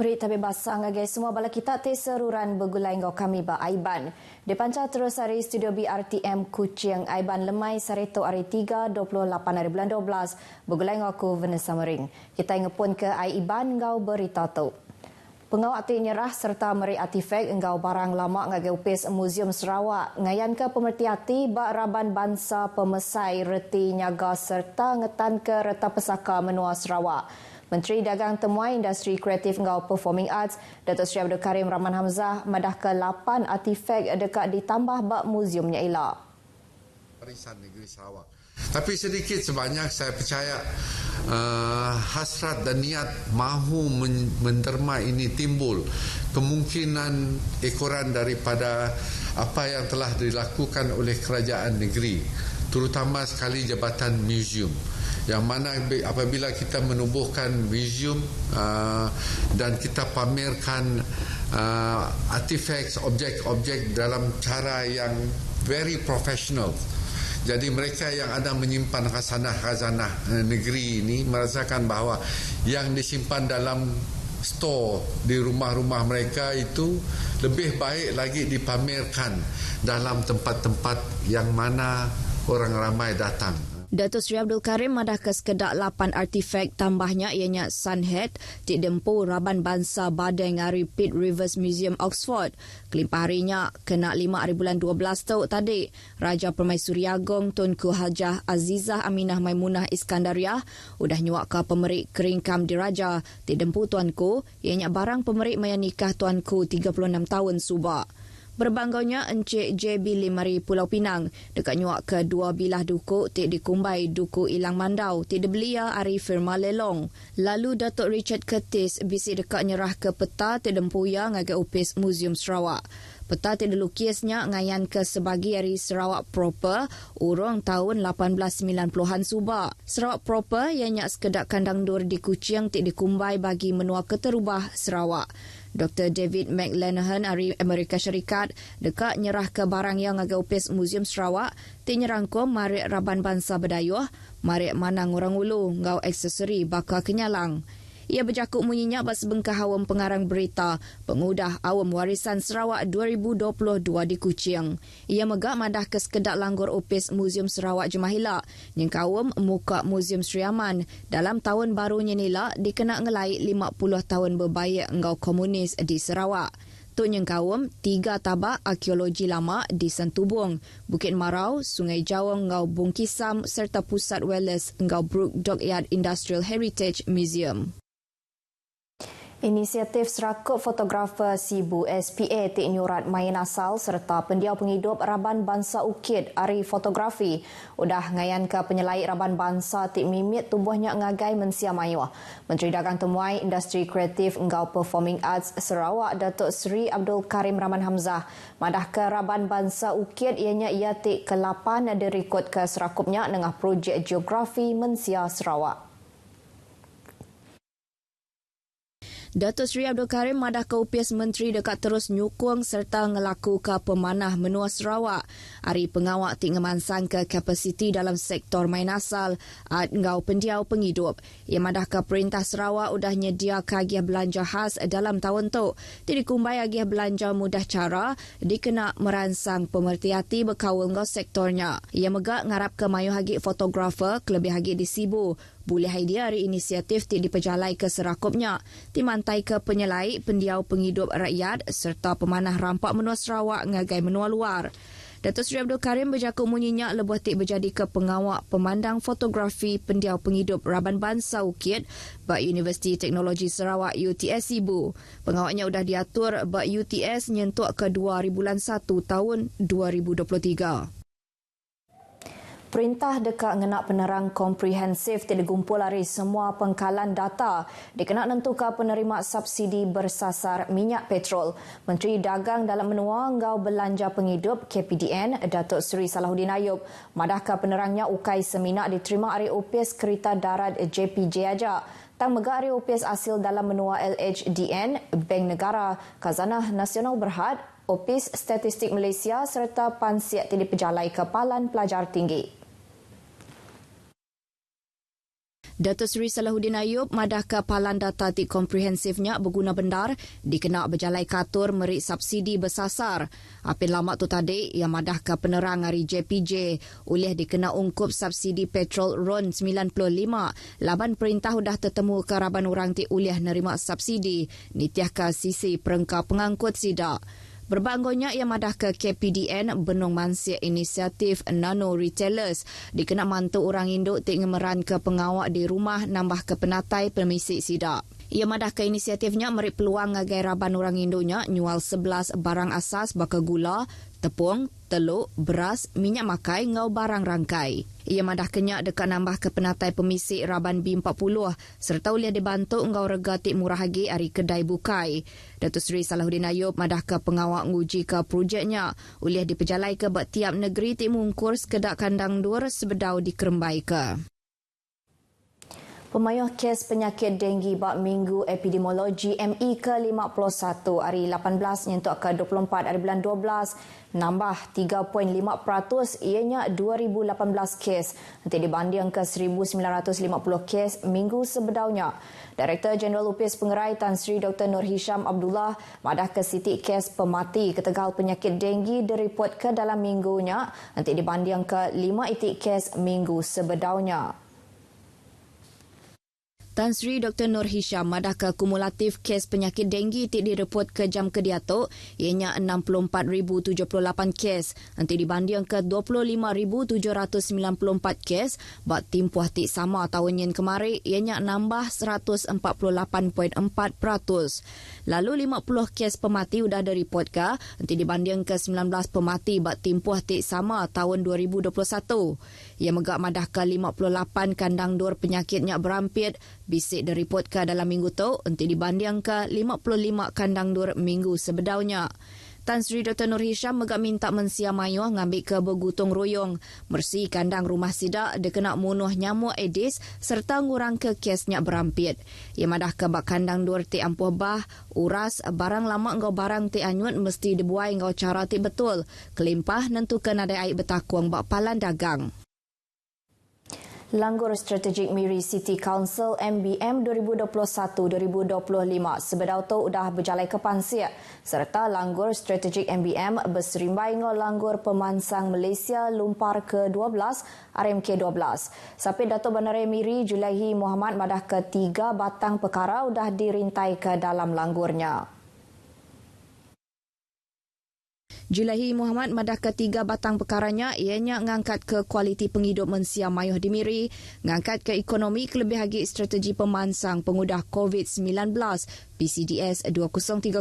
Berita bebas ngagai semua bala kita te seruran begulai ngau kami ba Aiban. Dipancar terus hari studio BRTM Kuching Aiban lemai sareto hari 3 28 hari bulan 12 begulai ngau ku Vanessa Mering. Kita ingepun ke Aiban ngau berita tu. Pengawal ti nyerah serta meri artifak engau barang lama ngagai upis Museum Sarawak ngayan ke pemerhati ba Raban Bangsa Pemesai reti nyaga serta ngetan ke reta pesaka menua Sarawak. Menteri Dagang Temuai Industri Kreatif Ngau Performing Arts, Datuk Seri Abdul Karim Rahman Hamzah madah ke 8 artifak dekat ditambah bak muziumnya ialah Warisan Negeri Sarawak. Tapi sedikit sebanyak saya percaya hasrat dan niat mahu menderma ini timbul. Kemungkinan ekoran daripada apa yang telah dilakukan oleh kerajaan negeri, terutama sekali Jabatan Museum, yang mana apabila kita menubuhkan museum dan kita pamerkan artifacts, objek-objek dalam cara yang very professional. Jadi mereka yang ada menyimpan khazanah-khazanah negeri ini merasakan bahawa yang disimpan dalam store di rumah-rumah mereka itu lebih baik lagi dipamerkan dalam tempat-tempat yang mana orang ramai datang. Datuk Seri Abdul Karim madah ke sekedak 8 artifak tambahnya ianya Sunhead, Tik Dempu Raban Bangsa Badeng Ari Pitt Rivers Museum Oxford. Kelimpah harinya kena 5 hari bulan 12 tahun tadi. Raja Permaisuri Agong Tunku Hajah Azizah Aminah Maimunah Iskandariah udah nyuak ke pemerik keringkam diraja. Tik Dempu tuanku, ianya barang pemerik maya nikah tuanku 36 tahun subak. Berbanggaunya Encik JB Limari Pulau Pinang dekat nyuak ke dua bilah duku Tik Dikumbai Duku Ilang Mandau Tik Debelia Ari Firma Lelong. Lalu Datuk Richard Curtis bisi dekat nyerah ke peta Tik Dempuya ngagai upis Museum Sarawak. Peta Tik dilukisnya ngayan ke sebagi hari Sarawak Proper urung tahun 1890-an subak. Sarawak Proper ianya sekedak kandang dur di Kuching Tik Dikumbai bagi menua keterubah Sarawak. Dr. David McLenahan dari Amerika Syarikat dekat nyerah ke barang yang agak upis Museum Sarawak ti nyerangkum marik Raban Bangsa Bedayuh, marik Manang Orang Ulu ngau aksesori bakal kenyalang. Ia berjakuk munyinya bak sebengkah awam pengarang berita pengudah awam warisan Sarawak 2022 di Kuching. Ia megak madah ke sekedak langgur upis Museum Sarawak Jemahila yang kawam muka Museum Sri Aman dalam tahun barunya nila dikena ngelai 50 tahun berbayar engau komunis di Sarawak. Tu yang kawam 3 tabak arkeologi lama di Santubong, Bukit Marau, Sungai Jawang engau Bungkisam serta pusat Welles engau Brook Dockyard Industrial Heritage Museum. Inisiatif Serakuk Fotografer Sibu SPA Tik Nyurat Main Asal serta pendiau penghidup Raban Bangsa Ukit Ari Fotografi udah ngayan ke penyelai Raban Bangsa Tik Mimit tubuhnya ngagai mensia mayuh. Menteri Dagang Temuai Industri Kreatif Engau Performing Arts Sarawak Datuk Seri Abdul Karim Rahman Hamzah madah ke Raban Bangsa Ukit ianya ia Tik ke-8 dirikut ke serakupnya dengan projek geografi mensia Sarawak. Datuk Seri Abdul Karim madah ke upis menteri dekat terus nyukung serta ngelaku ke pemanah menua Sarawak. Ari pengawak Tik ngemansang ke kapasiti dalam sektor main asal at ngau pendiau penghidup. Ia madah ke Perintah Sarawak udah nyedia kagiah belanja khas dalam tahun tu. Tik dikumbai agiah belanja mudah cara dikena meransang pemerhati berkawal ngau sektornya. Ia megak ngarap ke mayu hagi fotografer kelebih hagi di Sibu. Boleh idea hari inisiatif Tik diperjalai ke serakupnya. Dimantai ke penyelai pendiau penghidup rakyat serta pemanah rampak menua Sarawak ngagai menua luar. Datuk Seri Abdul Karim berjakuk munyinya lebuh Tik berjadi ke pengawak pemandang fotografi pendiau penghidup Raban Bangsa Ukit bak Universiti Teknologi Sarawak UTS Sibu. Pengawaknya sudah diatur bak UTS nyentuk ke 2 bulan 1 tahun 2023. Perintah dekat ngenak penerang komprehensif tidak digumpul dari semua pengkalan data dikena nentukan penerima subsidi bersasar minyak petrol. Menteri Dagang dalam menua ngau belanja penghidup KPDN Datuk Seri Salahuddin Ayub madahkah penerangnya ukai seminar diterima hari upis Kereta Darat JPJ Ajak. Tang megak hari upis hasil dalam menua LHDN, Bank Negara, Khazanah Nasional Berhad, Opis Statistik Malaysia serta Pansiat Tili Pejalai Kepalan Pelajar Tinggi. Datuk Seri Salahuddin Ayub madah kapalan data tik komprehensifnya berguna bendar dikena berjalai katur merik subsidi bersasar. Apin lama tu tadi yang madah ke penerang hari JPJ oleh dikena ungkup subsidi petrol RON 95. Laban perintah dah tertemu ke raban orang tik oleh nerima subsidi nitiah ke sisi perengkau pengangkut sidak. Berbanggonya yang madah ke KPDN benung mansia inisiatif Nano Retailers dikena mantu orang induk tik ngemeran ke pengawak di rumah nambah ke penatai permisi sidak. Ia madah ke inisiatifnya merik peluang ngagai raban orang induknya nyual 11 barang asas bakal gula, tepung, teluk, beras, minyak makai ngau barang rangkai. Ia madah kenyak dekat nambah ke penatai pemisik raban B40 serta boleh dibantu ngau rega tik murah lagi hari kedai bukai. Datuk Seri Salahuddin Ayub madah ke pengawak nguji ke projeknya boleh diperjalai ke bak tiap negeri tik mungkur sekedak kandang dur sebedau dikerembai ke. Pemayuh kes penyakit denggi bak Minggu Epidemiologi ME ke-51 hari 18 nyentuk ke 24 hari bulan 12 nambah 3.5% ianya 2018 kes nanti dibanding ke 1950 kes minggu sebedaunya. Direktur Jeneral UPS Pengerai Tan Sri Dr. Nur Hisham Abdullah madah ke sitik kes pemati ketegal penyakit denggi direport ke dalam minggunya nanti dibanding ke 5 itik kes minggu sebedaunya. Tan Sri Dr. Nur Hisham madah ke kumulatif kes penyakit denggi tik direport ke jam kediatuk ianya 64,078 kes nanti dibanding ke 25,794 kes bak timpuh tik sama tahun yang kemarin ianya nambah 148.4%. Lalu 50 kes pemati sudah direport ke nanti dibanding ke 19 pemati bak timpuh tik sama tahun 2021. Ia megak madah ke 58 kandang dur penyakitnya berampit bisik direport ke dalam minggu tu untuk dibanding ke 55 kandang dur minggu sebedaunya. Tan Sri Dr. Nur Hisham megak minta mensia mayuh ngambil ke bergotong royong bersih kandang rumah sidak dikena munuh nyamuk Aedes serta ngurang ke kesnya berampit. Ia madah ke bak kandang dur ti ampuh bah, uras, barang lama ngau barang ti anyut mesti dibuai ngau cara ti betul. Kelimpah nentukan ada air betakuang bak palan dagang. Langgur Strategik Miri City Council MBM 2021-2025 sebedau tu sudah berjalai ke Pansia serta Langgur Strategik MBM berserimbai ngau Langgur Pemansang Malaysia Lumpar ke-12 RMK-12. Sampai Datuk Bandaraya Miri Julaihi Muhammad madah ke 3 batang perkara sudah dirintai ke dalam langgurnya. Julaihi Muhammad madah ke 3 batang perkaranya ianya ngangkat ke kualiti penghidup mensia mayuh di Miri, ngangkat ke ekonomi kelebih lagi strategi pemansang pengudah COVID-19 PCDS 2030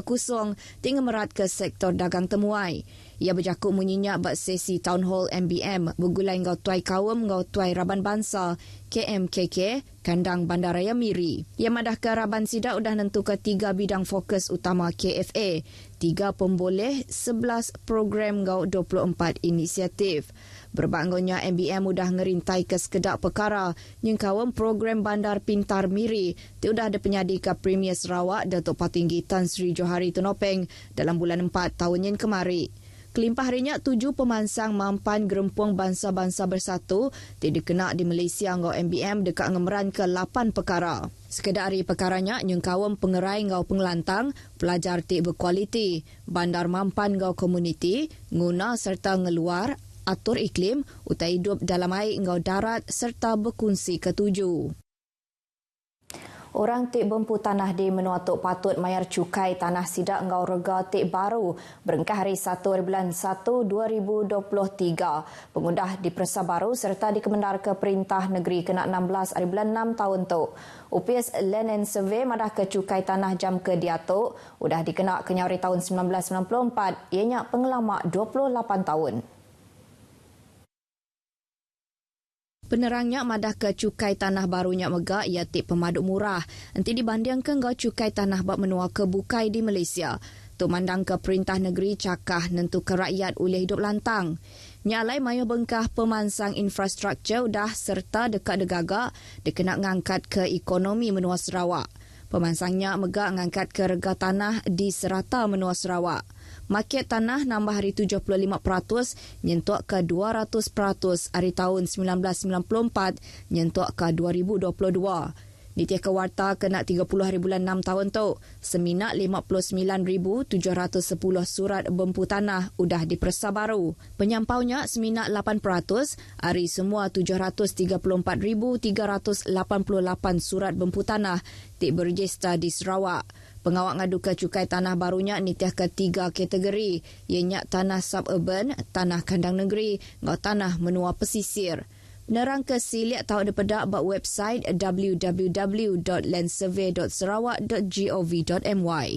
tinggal merat ke sektor dagang temuai. Ia berjakuk menyenyak bak sesi Town Hall MBM bergulai ngau tuai kawam ngau tuai Raban Bangsa KMKK Kandang Bandaraya Miri. Ia madah ke Raban Sidak sudah nentu ke 3 bidang fokus utama KFA, 3 pemboleh, 11 program ngau 24 inisiatif. Berbanggonya MBM sudah ngerintai ke sekedak perkara nyengkawam program Bandar Pintar Miri ti sudah ada penyadi ke Premier Sarawak Datuk Patinggi Tan Sri Johari Tunopeng dalam bulan 4 tahun yang kemari. Kelimpah harinya 7 pemansang mampan gerempuang bangsa-bangsa bersatu ti dikena di Malaysia ngau MBM dekat ngemeran ke 8 perkara. Sekedari perkaranya nyengkawam pengerai ngau pengelantang, pelajar ti berkualiti, bandar mampan ngau komuniti, nguna serta ngeluar, atur iklim, utai hidup dalam air ngau darat serta berkongsi ketujuh. Orang tik bempu tanah di Menua Tok patut mayar cukai tanah sidak ngau rega tik baru berengkah hari 1 bulan 1 2023. Pengundah di Persa Baru serta dikemendar ke Perintah Negeri kena 16 hari bulan 6 tahun tu. UPS Land and Survey madah ke cukai tanah jam ke Diatuk udah dikena kenyari tahun 1994 ianya pengelamak 28 tahun. Penerangnya madah ke cukai tanah barunya megak ia tik pemaduk murah. Nanti dibandingkan ngau cukai tanah bak menua ke bukai di Malaysia. Tu mandang ke Perintah Negeri cakah nentu ke rakyat oleh hidup lantang. Nyalai mayuh bengkah pemansang infrastruktur dah serta dekat degagak dikena ngangkat ke ekonomi menua Sarawak. Pemansangnya megak ngangkat ke rega tanah di serata menua Sarawak. Market tanah nambah hari 75%, nyentuh ke 200% hari tahun 1994, nyentuh ke 2022. Nitiah Kewarta kena 30 hari bulan 6 tahun tu. Seminat 59,710 surat bempu tanah udah dipersa baru. Penyampaunya seminat 8%, hari semua 734,388 surat bempu tanah berregister di Sarawak. Pengawak ngadu ke cukai tanah barunya nitiah ke 3 kategori, ianya tanah suburban, tanah kandang negeri, dan tanah menua pesisir. Penerang ke siliak tahu depedak buat website www.landsurvey.sarawak.gov.my.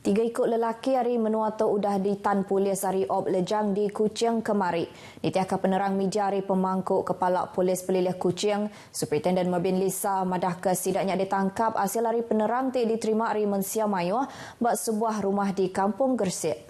3 ikut lelaki hari menua tu udah ditan polis hari Ob Lejang di Kuching kemari. Ditiahkan penerang media hari pemangkuk Kepala Polis Pelilih Kuching, Superintendent Merbin Lisa madah ke sidaknya ditangkap hasil hari penerang ti diterima hari Mensia Mayuh buat sebuah rumah di Kampung Gersik.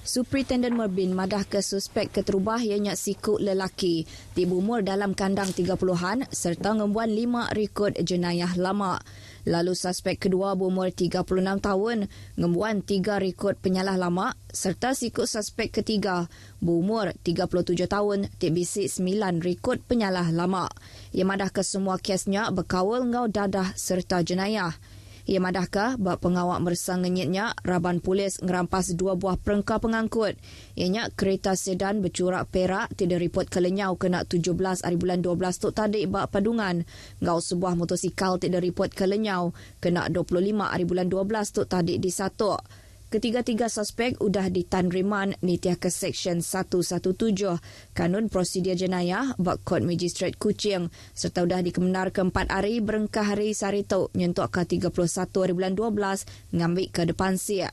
Superintendent Merbin madah ke suspek keterubah ianya sikut lelaki di umur dalam kandang 30-an serta ngembuan 5 rekod jenayah lama. Lalu suspek kedua berumur 36 tahun, ngembuan 3 rekod penyalah lama serta sikut suspek ketiga berumur 37 tahun, bisik 9 rekod penyalah lama. Ia madah ke semua kesnya berkawal ngau dadah serta jenayah. Ia madahkah bab pengawak meresang ngenyitnya Raban Polis ngerampas 2 buah perengkah pengangkut. Ianya kereta sedan bercorak perak tidak report kelenyau kena 17 hari bulan 12 tu tadi bab padungan. Ngau sebuah motosikal tidak report kelenyau kena 25 hari bulan 12 tu tadi di Satok. Ketiga-tiga suspek udah ditan riman nitiah ke Seksyen 117 Kanun Prosedur Jenayah bak Kod Magistrat Kuching serta udah dikebenar ke 4 hari berengkah hari sarito nyentuk ke 31 hari bulan 12 ngambil ke depan siap.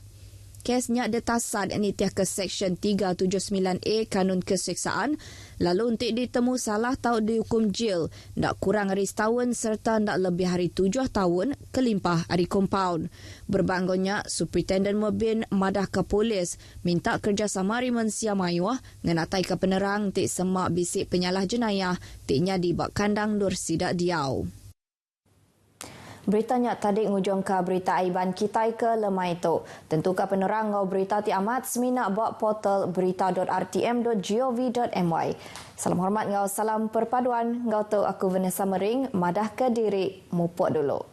Kesnya detasad nitiah ke Seksyen 379A Kanun Keseksaan lalu untuk ditemu salah tahu dihukum jil ndak kurang hari setahun serta ndak lebih hari 7 tahun kelimpah hari kompaun. Berbangunnya Superintendent Merbin madah ke polis minta kerjasama Mensia Mayuh ngenatai ke penerang tik semak bisik penyalah jenayah tiknya di bak kandang Nur Sidak Diau. Beritanya tadi ngujung ke berita aiban kita ke lemai itu. Tentukan penerang ngau berita ti amat seminak buat portal berita.rtm.gov.my. Salam hormat ngau salam perpaduan. Ngau tu aku Vanessa Mering madah ke diri mupuk dulu.